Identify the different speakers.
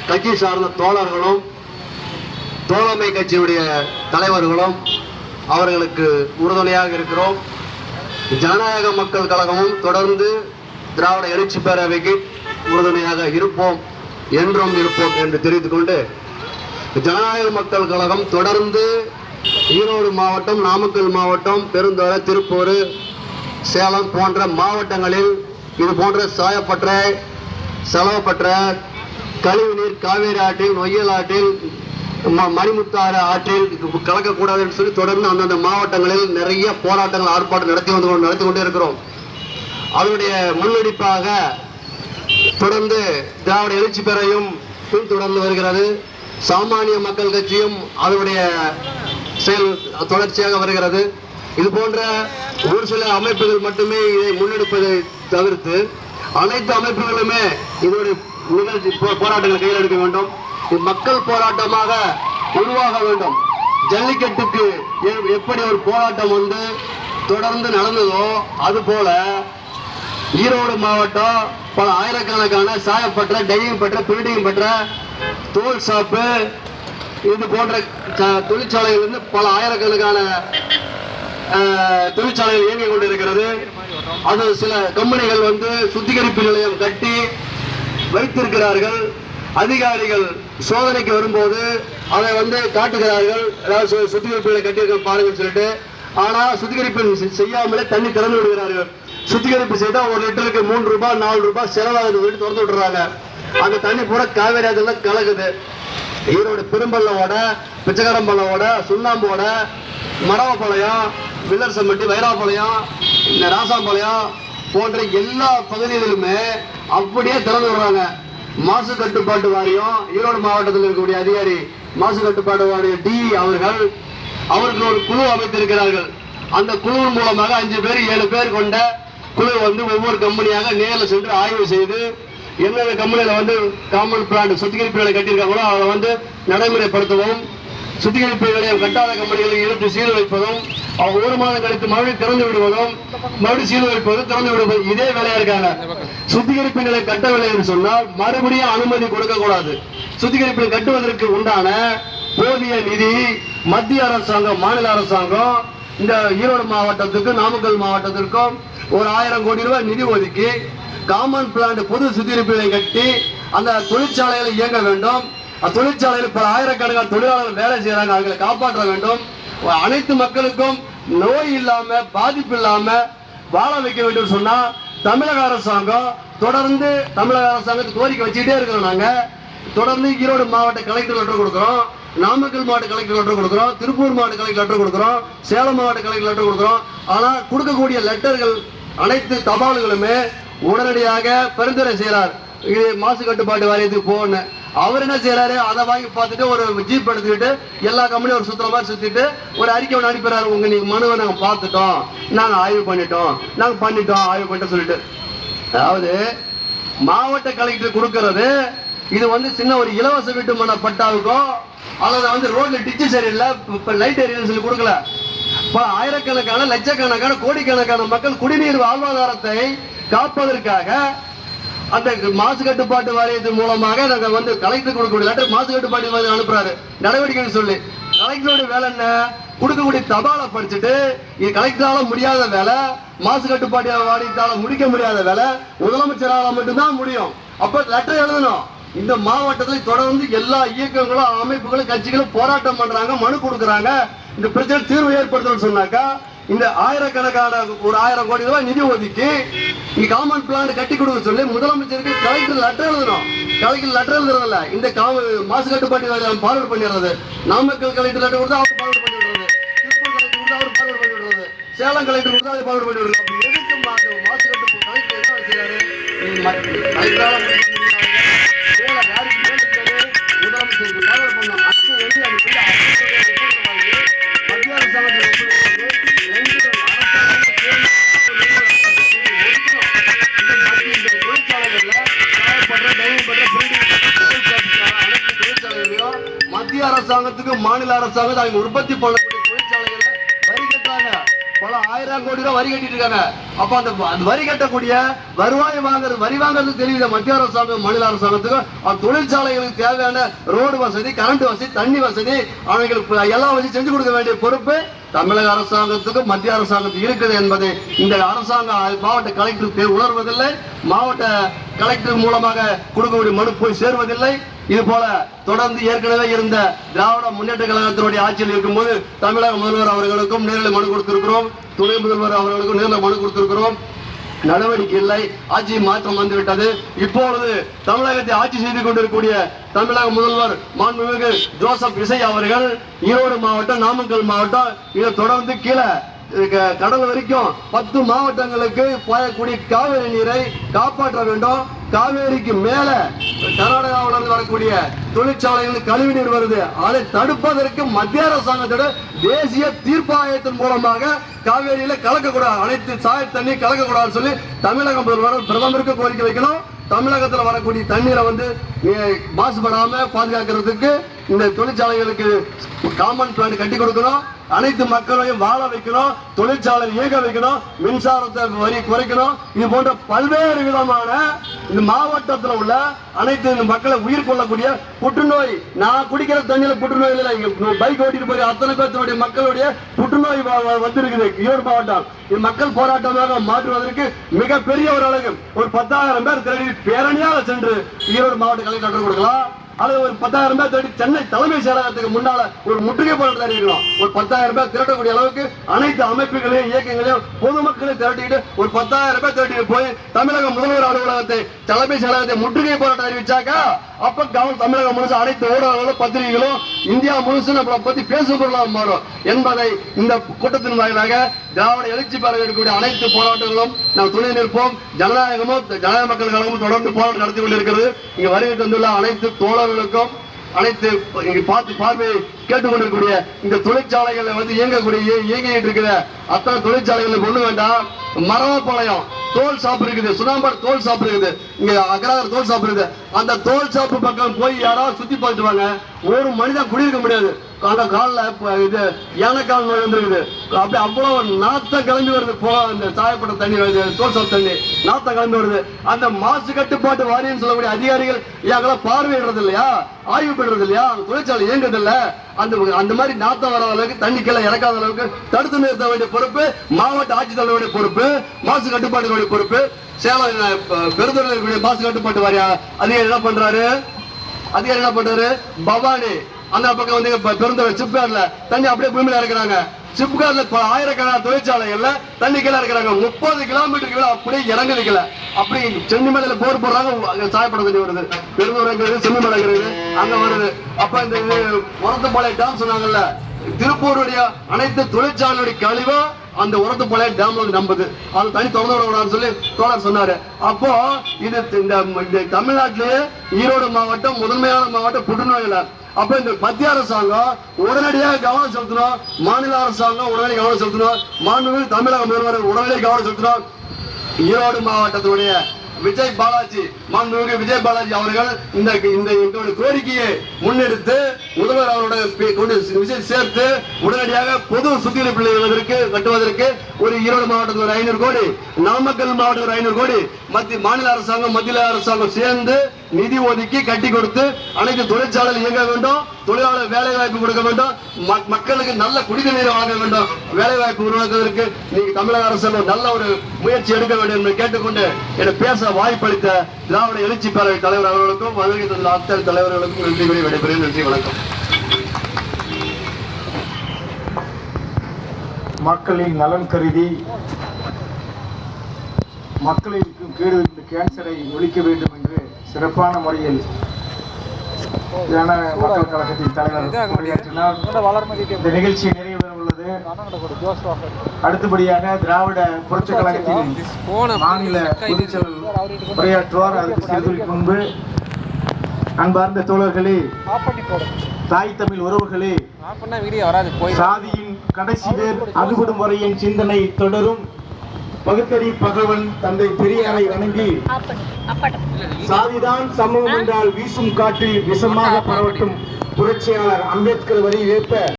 Speaker 1: கட்சி சார்ந்த தோழர்களும் தோழமை கட்சியுடைய தலைவர்களும் அவர்களுக்கு உறுதுணையாக இருக்கிறோம். ஜனநாயக மக்கள் கழகமும் தொடர்ந்து திராவிட எழுச்சி பேரவைக்கு உறுதுணையாக இருப்போம், என்றும் இருப்போம் என்று தெரிவித்துக் கொண்டு, ஜனநாயக மக்கள் கழகம் தொடர்ந்து ஈரோடு மாவட்டம், நாமக்கல் மாவட்டம், பெருந்துறை, திருப்பூர், சேலம் போன்ற மாவட்டங்களில் இது போன்ற சாயப்பற்ற, செலவப்பற்ற கழிவுநீர் காவேரி ஆற்றில், நொய்யல் ஆற்றில், மணிமுத்தாறு ஆற்றில் கலக்கக்கூடாது என்று சொல்லி தொடர்ந்து அந்தந்த மாவட்டங்களில் நிறைய போராட்டங்கள், ஆர்ப்பாட்டம் நடத்தி கொண்டே இருக்கிறோம். அதனுடைய முன்னெடுப்பாக தொடர்ந்து திராவிட எழுச்சி பேரவையும் பின்தொடர்ந்து வருகிறது. சாமானிய மக்கள் கட்சியும் அதனுடைய செயல் தொடர்ச்சியாக வருகிறது. இது போன்ற ஒரு சில அமைப்புகள் மட்டுமே இதை முன்னெடுப்பதை தவிர்த்து அனைத்து அமைப்புகளுமே இதனுடைய நிகழ்ச்சி போராட்டங்களை கையில் எடுக்க வேண்டும். மக்கள் போராட்டமாக உருவாக வேண்டும். ஜல்லிக்கட்டுக்கு எப்படி ஒரு போராட்டம் வந்து தொடர்ந்து நடந்ததோ அதுபோல ஈரோடு மாவட்டம் பல ஆயிரக்கணக்கான சாயப்பற்ற, டையிங் பெற்ற, பில்டிங் பெற்ற, தோல் ஷாப்பு, இது போன்ற தொழிற்சாலைகள் பல ஆயிரக்கணக்கான தொழிற்சாலைகள் இயங்கிக் கொண்டிருக்கிறது. அது சில கம்பெனிகள் சுத்திகரிப்பு நிலையம் கட்டி வைத்திருக்கிறார்கள். அதிகாரிகள் சோதனைக்கு வரும்போது அதை காட்டுகிறார்கள், அதாவது சுத்திகரிப்புகளை கட்டியிருக்க பாருங்கன்னு சொல்லிட்டு. ஆனா சுத்திகரிப்பு செய்யாமலே தண்ணி திறந்து விடுகிறார்கள். சுத்திகரிப்பு செய்தா 1 லிட்டருக்கு 3 ரூபாய் 4 ரூபாய் செலவாகுது திறந்து விடுறாங்க. அந்த தண்ணி பூரா காவேரி ஆற்றுல கலக்குது. ஈரோடு பெரும்பள்ளவோட, பிச்சைக்காரம்பள்ளவோட, சுண்ணாம்போட, மரவப்பாளையம், வில்லர் சம்பட்டி, வைராபாளையம், ராசாம்பாளையம் போன்ற எல்லா பகுதிகளிலுமே அப்படியே திறந்து விடுறாங்க. மாசு கட்டுப்பாட்டு வாரியம், ஈரோடு மாவட்டத்தில் இருக்கக்கூடிய அதிகாரி மாசு கட்டுப்பாட்டு வாரிய டி அவர்கள் ஒரு குழு அமைத்திருக்கிறார்கள். அந்த குழுவின் மூலமாக 5 பேர் 7 பேர் கொண்ட குழு ஒவ்வொரு கம்பெனியாக நேரில் சென்று ஆய்வு செய்து எந்தெந்த கம்பெனியில காமன் பிளான்ட் சுத்திகரிப்புகளை கட்டியிருக்காங்களோ அதை நடைமுறைப்படுத்தவும், சுத்திகரிப்பு நிலையம் கட்டாத கம்பெனிகளை இழுத்து சீல் வைப்பதும், 1 மாதம் கழித்து மறுபடியும் திறந்து விடுவதும், மறுபடியும் சீல் வைப்பதும், திறந்து விடுவதும், இதே வேலையா இருக்காங்க. சுத்திகரிப்பு நிலையம் கட்டவில்லை என்று சொன்னால் மறுபடியும் அனுமதி கொடுக்க கூடாது. சுத்திகரிப்பு கட்டுவதற்கு உண்டான போதிய நிதி மத்திய அரசாங்கம், மாநில அரசாங்கம் இந்த ஈரோடு மாவட்டத்துக்கு, நாமக்கல் மாவட்டத்திற்கும் ஒரு 1000 கோடி ரூபாய் நிதி ஒதுக்கி காமன் பிளான்ட் பொது சுத்திகரிப்பு நிலையம் கட்டி அந்த தொழிற்சாலைகளை இயங்க வேண்டும். தொழிற்சாலையில் பல ஆயிரக்கணக்கான தொழிலாளர்கள் வேலை செய்யறாங்க, அவர்களை காப்பாற்ற வேண்டும். அனைத்து மக்களுக்கும் நோய் இல்லாம, பாதிப்பு இல்லாம வாழ வைக்க வேண்டும் சொன்னா தமிழக அரசாங்கம் தொடர்ந்து கோரிக்கை வச்சுக்கிட்டே இருக்கிறோம். நாங்க தொடர்ந்து ஈரோடு மாவட்ட கலெக்டர் லெட்டர் கொடுக்கிறோம், நாமக்கல் மாவட்ட கலெக்டர் லெட்டர் கொடுக்கிறோம், திருப்பூர் மாவட்ட கலெக்டர் லெட்டர் கொடுக்கிறோம், சேலம் மாவட்ட கலெக்டர் லெட்டர் கொடுக்கிறோம். ஆனா கொடுக்கக்கூடிய லெட்டர்கள் அனைத்து தபால்களுமே உடனடியாக பரிந்துரை செய்யறார், இது மாசு கட்டுப்பாட்டு வாரியத்துக்கு போகணும். அவர் என்ன செய்யறாரு, அதை வாங்கி பார்த்துட்டு ஒரு ஜீப் எடுத்துக்கிட்டு எல்லா கம்பெனியும் ஒரு சுத்துற மாதிரி சுத்திட்டு ஒரு அறிக்கை ஒன்று அனுப்பிடுறாரு. நீங்க மனுவை நாங்க பார்த்துட்டோம், நாங்க ஆய்வு பண்ணிட்டோம், நாங்க பண்ணிட்டோம், ஆய்வு பண்ணிட்டோம் சொல்லிட்டு. அதாவது மாவட்ட கலெக்டர் கொடுக்கறது இது சின்ன ஒரு இலவச வீட்டு மன பட்டாவுக்கும் அல்லது ரோட்ல டிச்சு சரியில்லை லைட் எரியன்னு சொல்லி கொடுக்கல. ஆயிரக்கணக்கான, லட்சக்கணக்கான, கோடிக்கணக்கான மக்கள் குடிநீர் வாழ்வாதாரத்தை காப்பதற்காக அந்த மாசு கட்டுப்பாட்டு வாரியத்தின் மூலமாக நாங்க கலெக்டர் கொடுக்கக்கூடிய லெட்டர் மாசு கட்டுப்பாட்டு வாரியம் அனுப்புறாரு நடவடிக்கைன்னு சொல்லி. கலெக்டருடைய வேலை என்ன, கொடுக்கக்கூடிய தபாலை படிச்சுட்டு இது கலெக்டரால முடியாத வேலை, மாசு கட்டுப்பாட்டு வாரியத்தால முடிக்க முடியாத வேலை முதலமைச்சரால மட்டும்தான் முடியும். அப்ப லெட்டர் எழுதணும். இந்த மாவட்டத்தில் தொடர்ந்து எல்லா இயக்கங்களும், அமைப்புகளும், கட்சிகளும் போராட்டம் பண்றாங்க, மனு கொடுக்கறாங்க. இந்த பிரச்சனை தீர்வு ஏற்படுத்தணும்னு சொன்னாக்கா இந்த ஆயிரக்கணக்கான ஒரு 1000 கோடி ரூபாய் நிதி ஒதுக்கி இங்க காமன் பிளான் கட்டி கொடுக்க சொல்லி முதலமைச்சருக்கு கலெக்டர் லெட்டர் எழுதணும். கலெக்டர் லெட்டர் எழுதுறதில்ல, இந்த மாசு கட்டுப்பாட்டு வாரியம் ஃபார்வர்ட் பண்ணிடுறது. நாமக்கல் கலெக்டர் லெட்டர் கொடுத்தா அவர் ஃபார்வர்ட் பண்ணிடுறது, திருப்பூர் கலெக்டர் கொடுத்தா அவர் ஃபார்வர்ட் பண்ணிடுறது, சேலம் கலெக்டர் கொடுத்தா அவர் ஃபார்வர்ட் பண்ணிடுறது. அப்படி எதுக்கு மாசு கட்டுப்பாட்டு கலெக்டர் என்ன செய்யறாரு, கலெக்டரால முதலமைச்சருக்கு ஃபார்வர்ட் பண்ணணும். அது மத்திய அரசாங்கத்தில் மத்திய அரசாங்கத்துக்கு மாநில அரசாங்கம் அவங்க உற்பத்தி பண்ணக்கூடிய தொழிற்சாலைகளை வரி கட்டாங்க. பல 1000 கோடி ரூபாய் வரி கட்டிட்டு இருக்காங்க. அப்ப அந்த வரி கட்டக்கூடிய வருவாய் வரி வாங்குறது தெரியுது மத்திய அரசாங்கம் மாநில அரசாங்கத்துக்கு. தொழிற்சாலைகளுக்கு தேவையான ரோடு வசதி, கரண்ட் வசதி, தண்ணி வசதி, அவங்களுக்கு எல்லாம் வச்சு செஞ்சு கொடுக்க வேண்டிய பொறுப்பு தமிழக அரசாங்கத்துக்கு மத்திய அரசாங்கத்துக்கு இருக்குது என்பதை இந்த அரசாங்கம் மாவட்ட கலெக்டர் உணர்வதில்லை. மாவட்ட கலெக்டர் மூலமாக கொடுக்கக்கூடிய மனு போய் சேர்வதில்லை. இது போல தொடர்ந்து ஏற்கனவே இருந்த திராவிட முன்னேற்ற கழகத்தினுடைய ஆட்சியில் இருக்கும்போது தமிழக முதல்வர் அவர்களுக்கும் நேரில் மனு கொடுத்திருக்கிறோம், துணை முதல்வர் அவர்களுக்கும் நேரில் மனு கொடுத்திருக்கிறோம். நடவடிக்கை இல்லை. ஆட்சி மாற்றம் வந்துவிட்டது. இப்பொழுது தமிழகத்தை ஆட்சி செய்து கொண்டிருக்கக்கூடிய தமிழக முதல்வர் மாண்புமிகு ஜோசப் விஜய் அவர்கள் ஈரோடு மாவட்டம், நாமக்கல் மாவட்டம், இதை தொடர்ந்து கீழே கடல் வரைக்கும் 10 மாவட்டங்களுக்கு பாயக்கூடிய காவிரி நீரை காப்பாற்ற வேண்டும். காவேரிக்கு மேல கர்நாடகாவிலிருந்து வரக்கூடிய தொழிற்சாலைகள் கழிவு நீர் வருது. அதை தடுப்பதற்கு மத்திய அரசாங்கத்தோட தேசிய தீர்ப்பாயத்தின் மூலமாக காவேரியில கலக்கக்கூடாது, அனைத்து சாய தண்ணி கலக்கக்கூடாதுன்னு சொல்லி தமிழக முதல்வர் பிரதமருக்கு கோரிக்கை வைக்கணும். தமிழகத்தில் வரக்கூடிய தண்ணீரை மாசுபடாம பாதுகாக்கிறதுக்கு இந்த தொழிற்சாலைகளுக்கு காமன் பிளான் கட்டி கொடுக்கணும். அனைத்து மக்களையும் வாழ வைக்கணும், தொழிற்சாலை இயங்க வைக்கணும், மின்சாரத்தை வரி குறைக்கணும். இது போன்ற பல்வேறு விதமான இந்த மாவட்டத்தில் உள்ள அனைத்து மக்களை உயிர் கொள்ளக்கூடிய புற்றுநோய், நான் குடிக்கிற தண்ணியில புற்றுநோய் இல்லை, பைக் ஓட்டிட்டு போய் அத்தனை பேருடைய மக்களுடைய புற்றுநோய் வந்திருக்குது ஈரோடு மாவட்டம். இது மக்கள் போராட்டமாக மாற்றுவதற்கு மிகப்பெரிய ஒரு அழகு. ஒரு 10,000 பேர் திரடி பேரணியாக சென்று ஈரோடு மாவட்ட கலெக்டர் கொடுக்கலாம், அல்லது ஒரு 10,000 பேர் திரட்டி சென்னை தலைமை செயலகத்துக்கு முன்னால ஒரு முற்றுகை போராட்டம் அறிவிக்கலாம். ஒரு 10,000 பேர் திரட்டக்கூடிய அளவுக்கு அனைத்து அமைப்புகளையும் இயக்கங்களையும் பொதுமக்களை திரட்டிட்டு ஒரு 10,000 பேர் திரட்டிட்டு போய் தமிழக முதல்வர் அலுவலகத்தை தலைமை செயலகத்தை முற்றுகை போராட்டம் அறிவிச்சாக்கா அப்ப தமிழகம் முழுசு அனைத்து ஊடகங்களும் பத்திரிகைகளும் இந்தியா முழுசு நம்மளை பத்தி பேசும் பொருளாக மாறும் என்பதை இந்த கூட்டத்தின் வாயிலாக திராவிட எழுச்சி பெற இருக்கக்கூடிய அனைத்து போராட்டங்களும் நாம் துணை நிற்போம். ஜனநாயக மக்கள் கழகமும் தொடர்ந்து போராட்டம் நடத்தி கொண்டிருக்கிறது. இங்க வருகை தந்துள்ள அனைத்து தோழர்களுக்கும், அனைத்து பார்வையை கேட்டுக்கொண்டிருக்கக்கூடிய இந்த தொழிற்சாலைகளை இயங்கிட்டு இருக்கிற அத்தனை தொழிற்சாலைகளை கொண்டு வேண்டாம். மரவப்பாளையம் தோல் ஷாப் இருக்குது, சுனாம்பாடு தோல் ஷாப் இருக்குது, இங்க அக்ராகர் தோல் ஷாப் இருக்குது. அந்த தோல் ஷாப்பு பக்கம் போய் யாராவது சுத்தி பார்த்துட்டு வாங்க, ஒரு மனிதன் குடியிருக்க முடியாது. அந்த காலில் இது யானைக்கால் நோய் வந்துருக்குது. அப்படி அவ்வளவு நாத்தம் கிளம்பி வருது. இந்த சாயப்பட்ட தண்ணி வருது, தோல் ஷாப் தண்ணி நாத்தம் கிளம்பி வருது. அந்த மாசு கட்டுப்பாட்டு வாரியம்னு சொல்லக்கூடிய அதிகாரிகள் எங்கெல்லாம் பார்வையிடுறது இல்லையா, ஆய்வு பண்றது இல்லையா, தொழிற்சாலை இயங்குறது இல்ல. அந்த மாதிரி நாத்தம் வர அளவுக்கு தண்ணி கீழே இறக்காத அளவுக்கு தடுத்து நிறுத்த வேண்டிய பொறுப்பு மாவட்ட ஆட்சித்தலைவருடைய பொறுப்பு, மாசு கட்டுப்பாட்டு பொறுப்பு. சேலம் பெருந்துறையில் இருக்கக்கூடிய மாசு கட்டுப்பாட்டு வாரிய அதிகாரி என்ன பண்றாரு, பவானி அந்த பக்கம் வந்து பெருந்துறை சிப்கார்ல தண்ணி அப்படியே பூமியில இறக்குறாங்க. சிப்கார்ல ஆயிரக்கணக்கான தொழிற்சாலைகள்ல தண்ணி கீழே இருக்கிறாங்க. 30 கிலோமீட்டர் கீழே அப்படியே இறங்க வைக்கல. அப்படி சென்னிமலையில போர் போடுறாங்க, சாயப்பட தண்ணி வருது. பெருந்துறை சென்னிமலை அங்க வருது. அப்ப இந்த உரத்துப்பாளையம் டேம் சொன்னாங்கல்ல, திருப்பூருடைய அனைத்து தொழிற்சாலையுடைய கழிவு அந்த உரத்துப்பாளையம் டேம்ல நம்புது. அது தனி திறந்து விடக்கூடாதுன்னு சொல்லி தோழர் சொன்னாரு. அப்போ இது இந்த தமிழ்நாட்டிலேயே ஈரோடு மாவட்டம் முதன்மையான மாவட்டம் புற்றுநோயில. அப்ப இந்த மத்திய அரசாங்கம் உடனடியாக கவனம் செலுத்தணும், மாநில அரசாங்கம் உடனடி கவனம் செலுத்தணும், மாண்புமிகு தமிழக முதல்வர் உடனடியாக கவனம் செலுத்தணும். ஈரோடு மாவட்டத்தினுடைய விஜய் பாலாஜி அவர்கள் இந்த கோரிக்கையை முன்னெடுத்து முதல்வர் அவருடைய சேர்த்து உடனடியாக பொது சுத்திகரிப்பு கட்டுவதற்கு ஒரு ஈரோடு மாவட்டத்தில் 500 கோடி, நாமக்கல் மாவட்டத்தில் 500 கோடி மாநில அரசாங்கம் மத்திய அரசாங்கம் சேர்ந்து நிதி ஒதுக்கி கட்டி கொடுத்து அனைத்து தொழிற்சாலைகள் இயங்க வேண்டும், தொழிலாளர் வேலை வாய்ப்பு கொடுக்க வேண்டும், மக்களுக்கு நல்ல குடிநீரை வழங்க வேண்டும், வேலை வாய்ப்பு உருவாக்குவதற்கு நீங்க தமிழக அரசாங்கம் நல்ல ஒரு முயற்சி எடுக்க வேண்டும் என்று கேட்டுக்கொண்டு என பேச வாய்ப்பளித்த திராவிட எழுச்சி பேரவை தலைவர் அவர்களுக்கும் வருகை தந்த அத்தனை தலைவர்களுக்கும் நன்றி கூறி விடைபெறுகிறேன். நன்றி, வணக்கம்.
Speaker 2: மக்களின் நலன் கருதி மக்களுக்கு கேடு இந்த கேன்சரை ஒழிக்க வேண்டும் என்று சிறப்பான முறையில் மக்கள் கழகத்தின் தலைவர் உரையாற்றினார். இந்த நிகழ்ச்சி நிறைவு பெற உள்ளது. அடுத்தபடியாக திராவிட புரட்சி கழகத்தின் மாநில பொதுச்செயலாளர் உரையாற்றுவார். அதற்கு சிறிது முன்பு அன்பார்ந்த தோழர்களே, தாய் தமிழ் உறவுகளே, சாதியின் கடைசி பேர் அறுபடும் வரையின் சிந்தனை தொடரும். பகுத்தறி பகவன் தந்தை பெரியாரை வணங்கி சாதிதான் சமூகம் என்றால் வீசும் காற்றில் விஷமாக பரவட்டும் புரட்சியாளர் அம்பேத்கர் வரி ஏற்ப